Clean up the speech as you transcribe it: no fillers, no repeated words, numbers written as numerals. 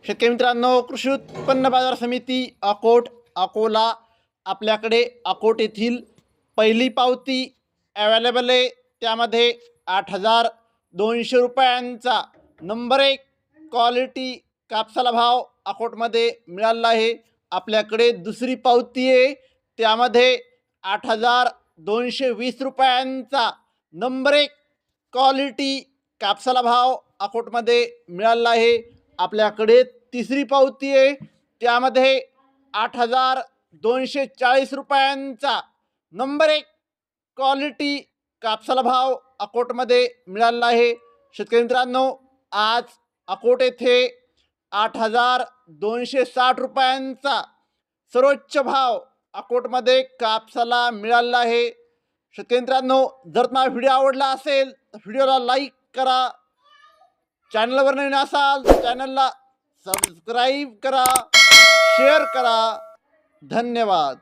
शेतकरी मित्रांनो, कृषी उत्पन्न बाजार समिती अकोट अकोला आपल्याकडे अकोट येथील पहिली पावती अवेलेबल आहे। त्यामध्ये 8,200 रुपयांचा नंबर 1 क्वालिटी कापसाला भाव अकोटमध्ये मिळाला आहे। आपल्याकडे दुसरी पावती आहे, त्यामध्ये 8,220 रुपयांचा नंबर 1 क्वालिटी कापसाला भाव अकोटमध्ये मिळाला आहे। आपल्याकडे तिसरी पावती आहे, त्यामध्ये 8,240 रुपयांचा नंबर 1 क्वालिटी कापसाला भाव अकोटमध्ये मिळाला आहे। शेतकरी मित्रांनो, आज अकोट येथे 8,260 रुपयांचा सर्वोच्च भाव अकोटमध्ये कापसाला मिळाला आहे। शेतकरी मित्रांनो, जर तुम्हाला व्हिडिओ आवडला असेल तर व्हिडिओला लाईक करा, चॅनलवर नवीन असाल तर चॅनलला सबस्क्राईब करा, शेअर करा। धन्यवाद।